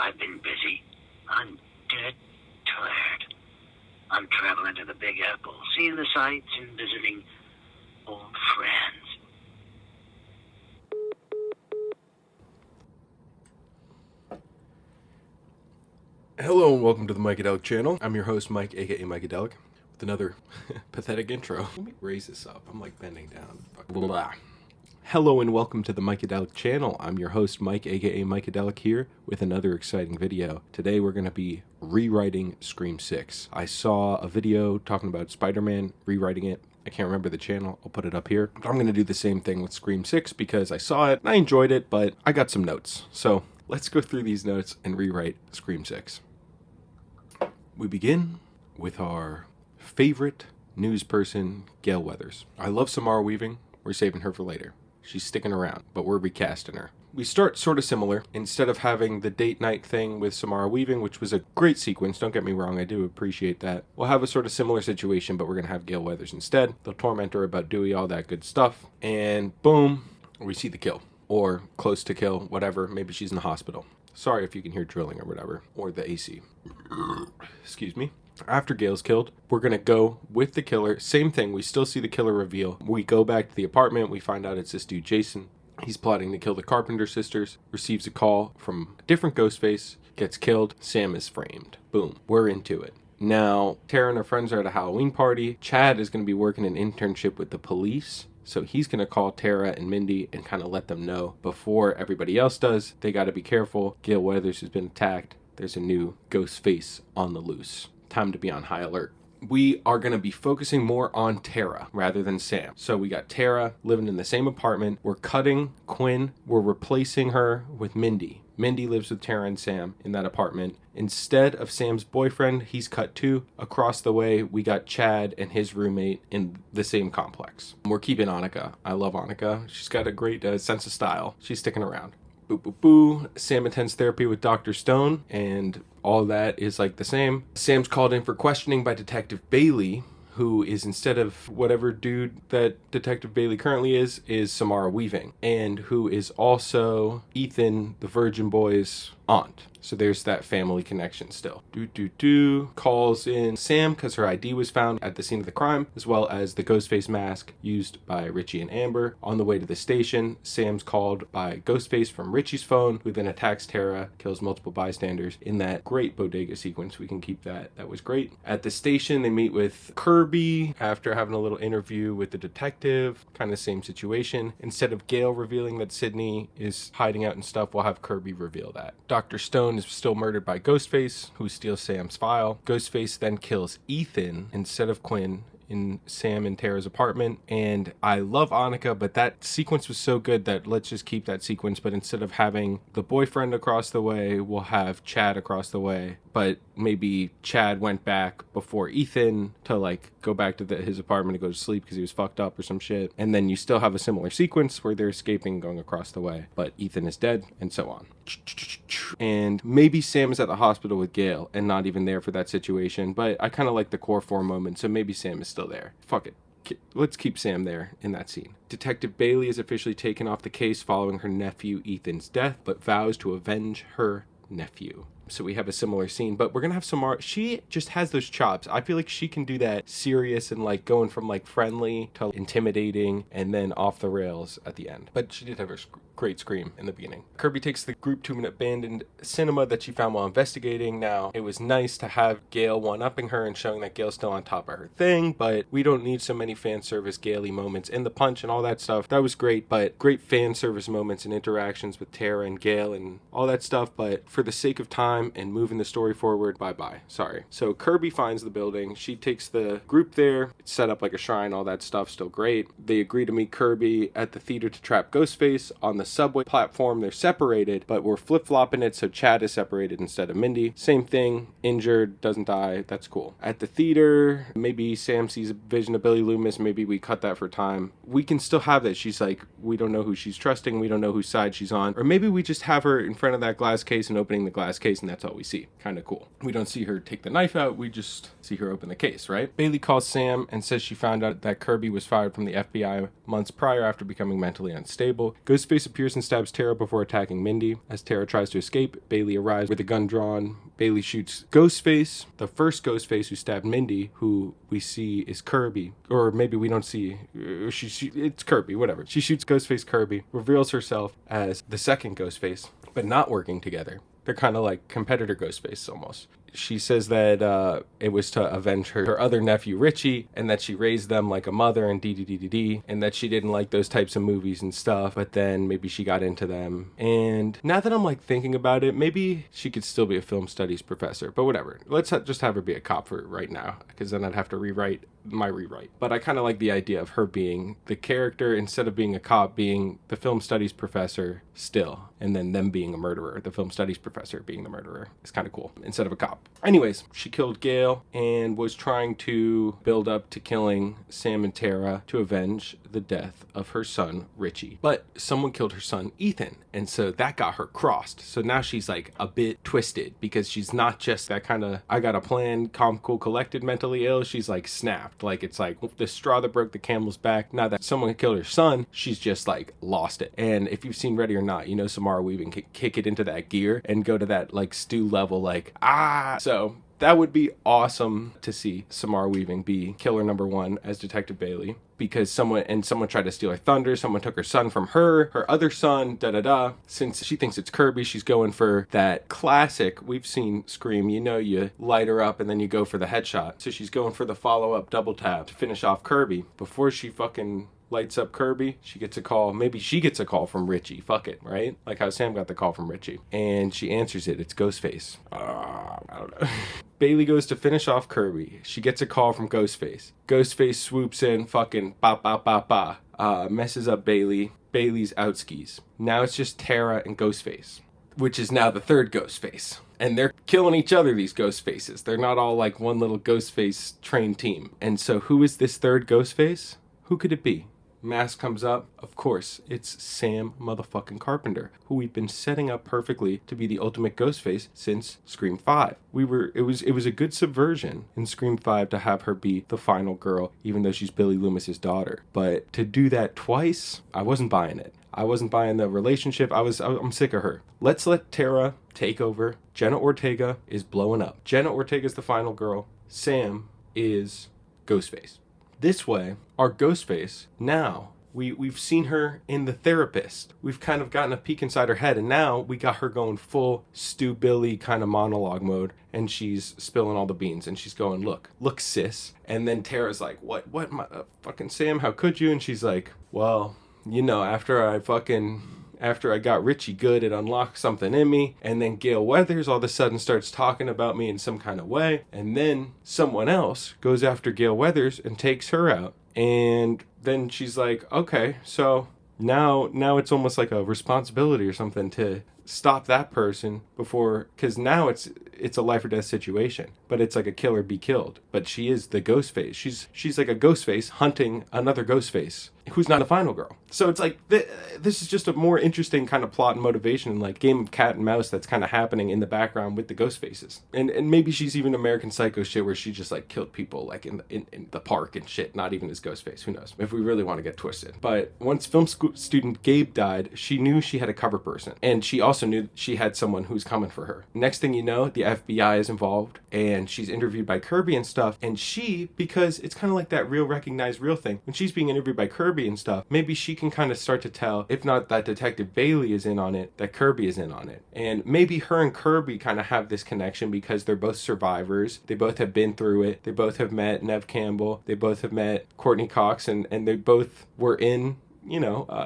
I've been busy. I'm dead tired. I'm traveling to the Big Apple, seeing the sights and visiting old friends. Hello and welcome to the mykeadelic channel. I'm your host Mike, aka mykeadelic, with another pathetic intro. Let me raise this up. I'm like bending down. Blah. Hello and welcome to the mykeadelic channel. I'm your host Mike, aka mykeadelic, here with another exciting video. Today we're going to be rewriting Scream 6. I saw a video talking about Spider-Man rewriting it. I can't remember the channel. I'll put it up here. But I'm going to do the same thing with Scream 6 because I saw it and I enjoyed it, but I got some notes. So let's go through these notes and rewrite Scream 6. We begin with our favorite news person, Gale Weathers. I love Samara Weaving. We're saving her for later. She's sticking around, but we're recasting her. We start sort of similar. Instead of having the date night thing with Samara Weaving, which was a great sequence, don't get me wrong, I do appreciate that. We'll have a sort of similar situation, but we're going to have Gale Weathers instead. They'll torment her about Dewey, all that good stuff. And boom, we see the kill. Or close to kill, whatever. Maybe she's in the hospital. Sorry if you can hear drilling or whatever. Or the AC. Excuse me. After Gale's killed, we're going to go with the killer. Same thing. We still see the killer reveal. We go back to the apartment. We find out it's this dude, Jason. He's plotting to kill the Carpenter sisters. Receives a call from a different Ghostface. Gets killed. Sam is framed. Boom. We're into it. Now, Tara and her friends are at a Halloween party. Chad is going to be working an internship with the police. So he's going to call Tara and Mindy and kind of let them know before everybody else does. They got to be careful. Gale Weathers has been attacked. There's a new ghost face on the loose. Time to be on high alert. We are going to be focusing more on Tara rather than Sam. So we got Tara living in the same apartment. We're cutting Quinn. We're replacing her with Mindy. Mindy lives with Tara and Sam in that apartment. Instead of Sam's boyfriend, he's cut too. Across the way, we got Chad and his roommate in the same complex. We're keeping Annika. I love Annika. She's got a great sense of style. She's sticking around. Boo, boo, boo. Sam attends therapy with Dr. Stone, and all that is like the same. Sam's called in for questioning by Detective Bailey, who is, instead of whatever dude that Detective Bailey currently is Samara Weaving, and who is also Ethan, the Virgin Boy's aunt. So there's that family connection still. Calls in Sam because her ID was found at the scene of the crime, as well as the Ghostface mask used by Richie and Amber. On the way to the station, Sam's called by Ghostface from Richie's phone, who then attacks Tara, kills multiple bystanders in that great bodega sequence. We can keep that. That was great. At the station, they meet with Kirby after having a little interview with the detective. Kind of same situation. Instead of Gale revealing that Sydney is hiding out and stuff, we'll have Kirby reveal that. Dr. Stone is still murdered by Ghostface, who steals Sam's file. Ghostface then kills Ethan instead of Quinn in Sam and Tara's apartment. And I love Annika, but that sequence was so good that let's just keep that sequence. But instead of having the boyfriend across the way, we'll have Chad across the way. But maybe Chad went back before Ethan to like go back to his apartment to go to sleep because he was fucked up or some shit. And then you still have a similar sequence where they're escaping, going across the way, but Ethan is dead, and so on. And maybe Sam is at the hospital with Gale and not even there for that situation, but I kind of like the core 4 moment, so maybe Sam is still there. Fuck it. Let's keep Sam there in that scene. Detective Bailey is officially taken off the case following her nephew Ethan's death, but vows to avenge her nephew. So we have a similar scene, but we're gonna have Samara. She just has those chops. I feel like she can do that serious and like going from like friendly to intimidating and then off the rails at the end. But she did have her great scream in the beginning. Kirby takes the group to an abandoned cinema that she found while investigating. Now, it was nice to have Gale one-upping her and showing that Gale's still on top of her thing, but we don't need so many fan service Gale-y moments in the punch and all that stuff. That was great, but great fan service moments and interactions with Tara and Gale and all that stuff, but for the sake of time and moving the story forward, bye-bye. Sorry. So Kirby finds the building. She takes the group there. It's set up like a shrine, all that stuff, still great. They agree to meet Kirby at the theater to trap Ghostface on the subway platform. They're separated, but we're flip-flopping it, so Chad is separated instead of Mindy. Same thing, injured, doesn't die, that's cool. At the theater, maybe Sam sees a vision of Billy Loomis, maybe we cut that for time. We can still have that. She's like, we don't know who she's trusting, we don't know whose side she's on, or maybe we just have her in front of that glass case and opening the glass case and And that's all we see. Kind of cool. We don't see her take the knife out. We just see her open the case, right? Bailey calls Sam and says she found out that Kirby was fired from the FBI months prior after becoming mentally unstable. Ghostface appears and stabs Tara before attacking Mindy. As Tara tries to escape, Bailey arrives with a gun drawn. Bailey shoots Ghostface, the first Ghostface who stabbed Mindy, who we see is Kirby. Or maybe we don't see, it's Kirby, whatever. She shoots Ghostface Kirby, reveals herself as the second Ghostface, but not working together. They're kind of like competitor Ghostface almost. She says that it was to avenge her other nephew Richie, and that she raised them like a mother and d, and that she didn't like those types of movies and stuff, but then maybe she got into them. And now that I'm like thinking about it, maybe she could still be a film studies professor, but whatever. Let's just have her be a cop for right now, because then I'd have to rewrite my rewrite. But I kind of like the idea of her being the character instead of being a cop, being the film studies professor still, and then them being a murderer, the film studies professor being the murderer. It's kind of cool instead of a cop. Anyways, she killed Gail and was trying to build up to killing Sam and Tara to avenge the death of her son Richie. But someone killed her son Ethan, and so that got her crossed. So now she's like a bit twisted, because she's not just that kind of I got a plan, calm, cool, collected, mentally ill. She's like snapped. Like it's like the straw that broke the camel's back. Now that someone killed her son, she's just like lost it. And if you've seen Ready or Not, you know Samara Weaving can kick it into that gear and go to that like Stu level, like So that would be awesome to see Samara Weaving be killer number one as Detective Bailey, because someone tried to steal her thunder. Someone took her son from her other son, Since she thinks it's Kirby, she's going for that classic. We've seen Scream, you light her up and then you go for the headshot. So she's going for the follow-up double tap to finish off Kirby. Before she fucking lights up Kirby, she gets a call. Maybe she gets a call from Richie. Fuck it, right? Like how Sam got the call from Richie. And she answers it. It's Ghostface. I don't know. Bailey goes to finish off Kirby. She gets a call from Ghostface. Ghostface swoops in, fucking messes up Bailey. Bailey's outskis. Now it's just Tara and Ghostface, which is now the third Ghostface. And they're killing each other, these Ghostfaces. They're not all like one little Ghostface trained team. And so who is this third Ghostface? Who could it be? Mask comes up. Of course, it's Sam motherfucking Carpenter, who we've been setting up perfectly to be the ultimate Ghostface since Scream 5. It was a good subversion in Scream 5 to have her be the final girl, even though she's Billy Loomis's daughter. But to do that twice, I wasn't buying it. I wasn't buying the relationship. I'm sick of her. Let's let Tara take over. Jenna Ortega is blowing up. Jenna Ortega's the final girl. Sam is Ghostface. This way, our Ghostface, now, we've seen her in The Therapist. We've kind of gotten a peek inside her head, and now we got her going full Stu Billy kind of monologue mode, and she's spilling all the beans, and she's going, look, sis. And then Tara's like, what, fucking Sam, how could you? And she's like, well, after I got Richie good, it unlocked something in me. And then Gail Weathers all of a sudden starts talking about me in some kind of way. And then someone else goes after Gail Weathers and takes her out. And then she's like, okay, so now it's almost like a responsibility or something to stop that person before, because now it's a life or death situation, but it's like a kill or be killed. But she is the Ghostface. She's like a Ghostface hunting another Ghostface who's not a final girl. So it's like this is just a more interesting kind of plot and motivation, and like game of cat and mouse that's kind of happening in the background with the Ghostfaces. And maybe she's even American Psycho shit where she just like killed people like in the park and shit, not even as Ghostface. Who knows? If we really want to get twisted. But once film student Gabe died, she knew she had a cover person, and she also knew she had someone who's coming for her. Next thing you know, the FBI is involved, and she's interviewed by Kirby and stuff. And she, because it's kind of like that real recognize real thing, when she's being interviewed by Kirby and stuff, maybe she can kind of start to tell, if not that Detective Bailey is in on it, that Kirby is in on it. And maybe her and Kirby kind of have this connection because they're both survivors. They both have been through it. They both have met Nev Campbell. They both have met Courtney Cox, and they both were in,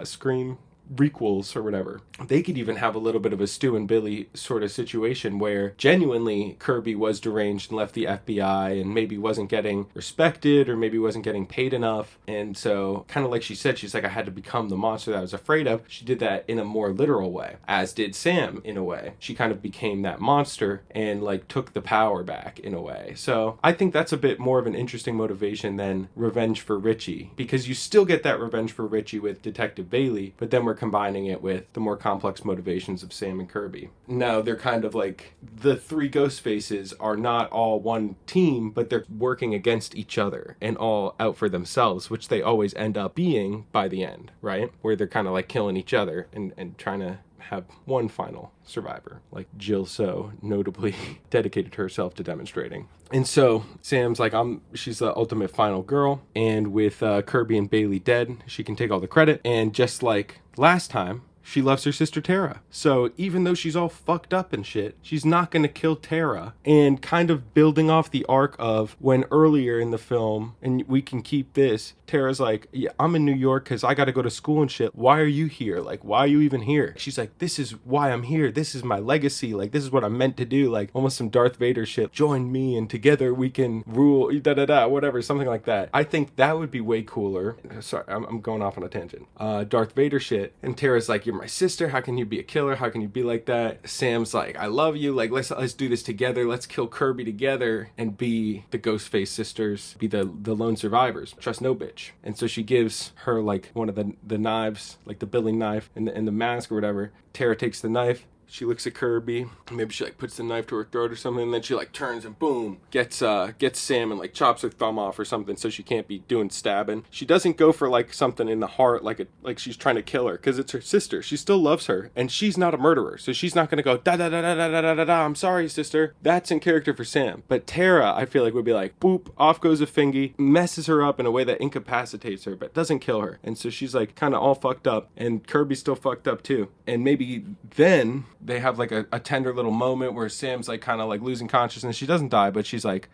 Scream requels or whatever. They could even have a little bit of a Stu and Billy sort of situation where genuinely Kirby was deranged and left the FBI and maybe wasn't getting respected or maybe wasn't getting paid enough. And so kind of like she said, she's like, I had to become the monster that I was afraid of. She did that in a more literal way, as did Sam in a way. She kind of became that monster and like took the power back in a way. So I think that's a bit more of an interesting motivation than revenge for Richie, because you still get that revenge for Richie with Detective Bailey, but then we're combining it with the more complex motivations of Sam and Kirby. Now they're kind of like, the three ghost faces are not all one team, but they're working against each other and all out for themselves, which they always end up being by the end, right? Where they're kind of like killing each other and trying to have one final survivor, like Jill so notably dedicated herself to demonstrating. And so Sam's like, she's the ultimate final girl, and with Kirby and Bailey dead, she can take all the credit. And just like last time, she loves her sister Tara. So even though she's all fucked up and shit, she's not going to kill Tara. And kind of building off the arc of when earlier in the film, and we can keep this, Tara's like, yeah, I'm in New York because I got to go to school and shit. Why are you here? Like, why are you even here? She's like, this is why I'm here. This is my legacy. Like, this is what I'm meant to do. Like, almost some Darth Vader shit. Join me and together we can rule, whatever, something like that. I think that would be way cooler. Sorry, I'm going off on a tangent. Darth Vader shit. And Tara's like, you're my sister. How can you be a killer? How can you be like that? Sam's like, I love you. Like, let's do this together. Let's kill Kirby together and be the Ghostface sisters, be the lone survivors. Trust no bitch. And so she gives her like one of the knives, like the billing knife and the mask or whatever. Tara takes the knife. She looks at Kirby. Maybe she like puts the knife to her throat or something, and then she like turns and boom, gets Sam and like chops her thumb off or something, so she can't be doing stabbing. She doesn't go for like something in the heart, like she's trying to kill her, because it's her sister. She still loves her, and she's not a murderer, so she's not gonna go da da da da da da da da. I'm sorry, sister. That's in character for Sam. But Tara, I feel like would be like, boop, off goes a fingy, messes her up in a way that incapacitates her, but doesn't kill her, and so she's like kind of all fucked up, and Kirby's still fucked up too, and maybe then they have like a tender little moment where Sam's like kind of like losing consciousness. She doesn't die, but she's like,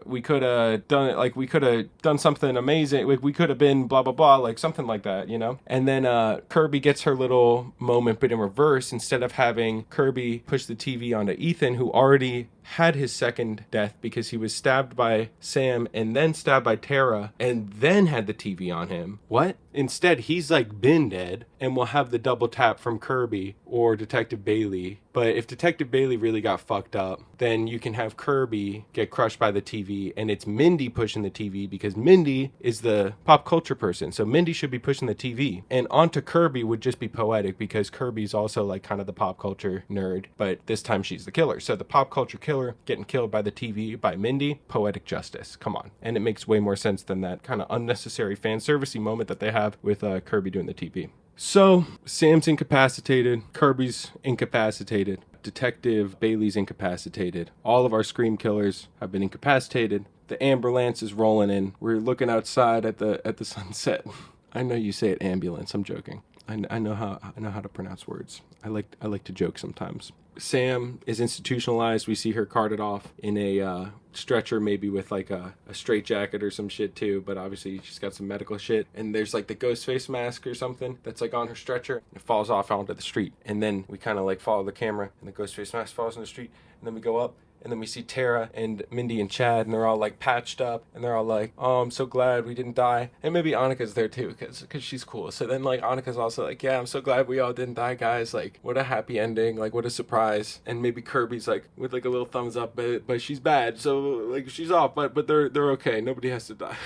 we could have done it. Like we could have done something amazing. Like we could have been blah, blah, blah, like something like that, you know? And then Kirby gets her little moment, but in reverse. Instead of having Kirby push the TV onto Ethan, who already had his second death because he was stabbed by Sam and then stabbed by Tara and then had the TV on him. What? Instead, he's like been dead, and we'll have the double tap from Kirby or Detective Bailey. But if Detective Bailey really got fucked up, then you can have Kirby get crushed by the TV, and it's Mindy pushing the TV because Mindy is the pop culture person. So Mindy should be pushing the TV. And onto Kirby would just be poetic because Kirby's also like kind of the pop culture nerd, but this time she's the killer. So the pop culture killer getting killed by the TV by Mindy, poetic justice. Come on. And it makes way more sense than that kind of unnecessary fan servicey moment that they have with Kirby doing the TV. So Sam's incapacitated, Kirby's incapacitated, Detective Bailey's incapacitated. All of our Scream killers have been incapacitated. The ambulance is rolling in. We're looking outside at the sunset. I know you say it ambulance. I'm joking. I know how to pronounce words. I like to joke sometimes. Sam is institutionalized. We see her carted off in a stretcher, maybe with like a straitjacket or some shit too, but obviously she's got some medical shit. And there's like the ghost face mask or something that's like on her stretcher. It falls off onto the street. And then we kind of like follow the camera and the ghost face mask falls on the street. And then we go up. And then we see Tara and Mindy and Chad, and they're all like patched up, and they're all like, oh, I'm so glad we didn't die. And maybe Annika's there too, because she's cool. So then like Annika's also like, yeah, I'm so glad we all didn't die, guys. Like, what a happy ending. Like, what a surprise. And maybe Kirby's like with like a little thumbs up, but she's bad. So like she's off, but they're okay. Nobody has to die.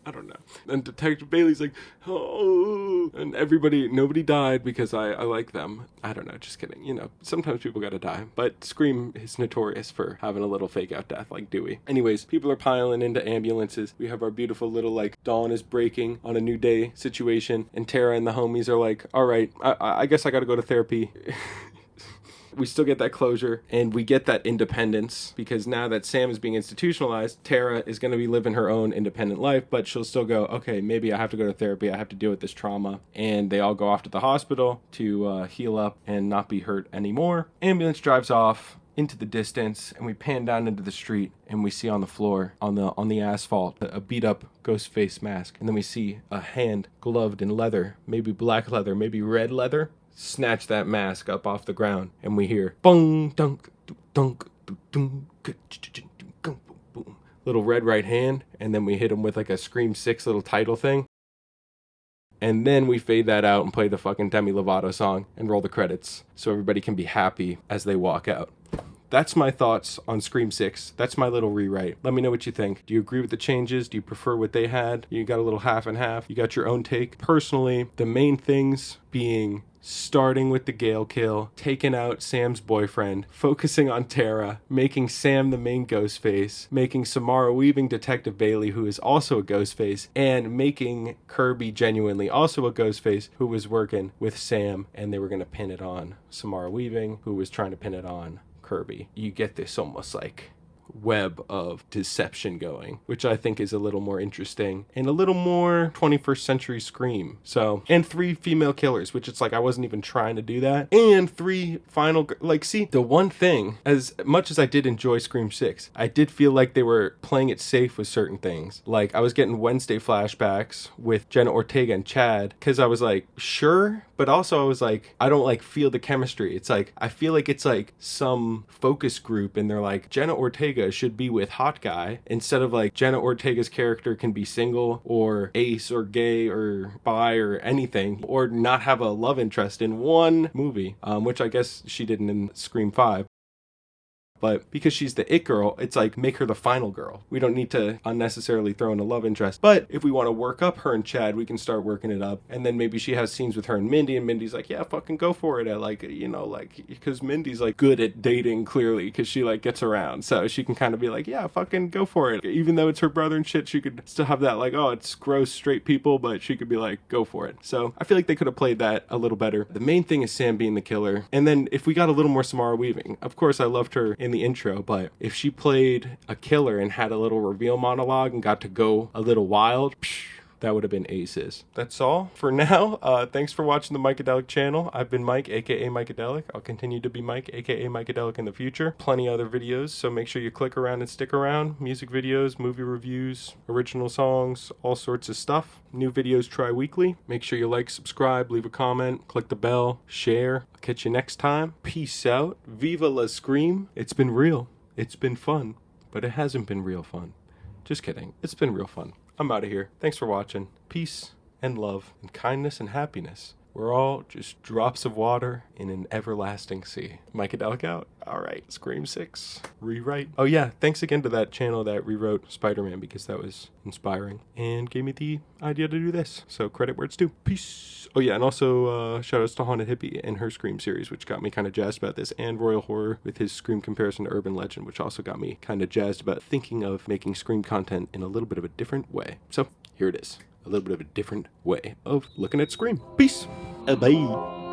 I don't know. And Detective Bailey's like, oh, and nobody died because I like them. I don't know, just kidding. You know, sometimes people gotta die. But Scream is notorious for having a little fake out death like Dewey. Anyways, people are piling into ambulances. We have our beautiful little like dawn is breaking on a new day situation. And Tara and the homies are like, all right, I guess I gotta go to therapy. We still get that closure, and we get that independence, because now that Sam is being institutionalized, Tara is going to be living her own independent life, but she'll still go, okay, maybe I have to go to therapy, I have to deal with this trauma, and they all go off to the hospital to heal up and not be hurt anymore. Ambulance drives off into the distance, and we pan down into the street, and we see on the floor, on the asphalt, a beat up ghost face mask, and then we see a hand gloved in leather, maybe black leather, maybe red leather, snatch that mask up off the ground, and we hear bong dunk dunk dunk boom, little red right hand, and then we hit him with like a Scream 6 little title thing, and then we fade that out and play the fucking Demi Lovato song and roll the credits so everybody can be happy as they walk out. that's my thoughts on Scream 6. That's my little rewrite. Let me know what you think. Do you agree with the changes? Do you prefer what they had? You got a little half and half. You got your own take. Personally, the main things being starting with the Gale kill, taking out Sam's boyfriend, focusing on Tara, making Sam the main Ghostface, making Samara Weaving Detective Bailey, who is also a Ghostface, and making Kirby genuinely also a Ghostface who was working with Sam, and they were going to pin it on Samara Weaving, who was trying to pin it on Kirby. You get this almost like web of deception going, which I think is a little more interesting and a little more 21st century Scream. So, and 3 female killers, which it's like I wasn't even trying to do that, and 3 final, like, see, the one thing, as much as I did enjoy Scream 6, I did feel like they were playing it safe with certain things. Like, I was getting Wednesday flashbacks with Jenna Ortega and Chad, because I was like, sure, but also I was like, I don't like feel the chemistry. It's like, I feel like it's like some focus group and they're like, Jenna Ortega should be with hot guy, instead of like Jenna Ortega's character can be single or ace or gay or bi or anything, or not have a love interest in one movie, which I guess she didn't in Scream 5. But because she's the it girl, it's like, make her the final girl. We don't need to unnecessarily throw in a love interest. But if we want to work up her and Chad, we can start working it up. And then maybe she has scenes with her and Mindy, and Mindy's like, yeah, fucking go for it. I like, you know, like, because Mindy's like good at dating, clearly, because she like gets around. So she can kind of be like, yeah, fucking go for it. Even though it's her brother and shit, she could still have that like, oh, it's gross straight people, but she could be like, go for it. So I feel like they could have played that a little better. The main thing is Sam being the killer. And then if we got a little more Samara Weaving, of course I loved her in the intro, but if she played a killer and had a little reveal monologue and got to go a little wild, that would have been aces. That's all for now. Thanks for watching the Mykeadelic channel. I've been Mike, aka mykeadelic. I'll continue to be Mike, aka mykeadelic in the future. Plenty other videos, so make sure you click around and stick around. Music videos, movie reviews, original songs, all sorts of stuff. New videos tri-weekly. Make sure you like, subscribe, leave a comment, click the bell, share. I'll catch you next time. Peace out. Viva la Scream. It's been real. It's been fun. But it hasn't been real fun. Just kidding. It's been real fun. I'm out of here. Thanks for watching. Peace and love and kindness and happiness. We're all just drops of water in an everlasting sea. Mykeadelic out. All right. Scream 6. Rewrite. Oh yeah. Thanks again to that channel that rewrote Spider-Man, because that was inspiring and gave me the idea to do this. So credit where it's due. Peace. Oh yeah. And also shout outs to Haunted Hippie and her Scream series, which got me kind of jazzed about this, and Royal Horror with his Scream comparison to Urban Legend, which also got me kind of jazzed about thinking of making Scream content in a little bit of a different way. So here it is. A little bit of a different way of looking at Scream. Peace. Bye.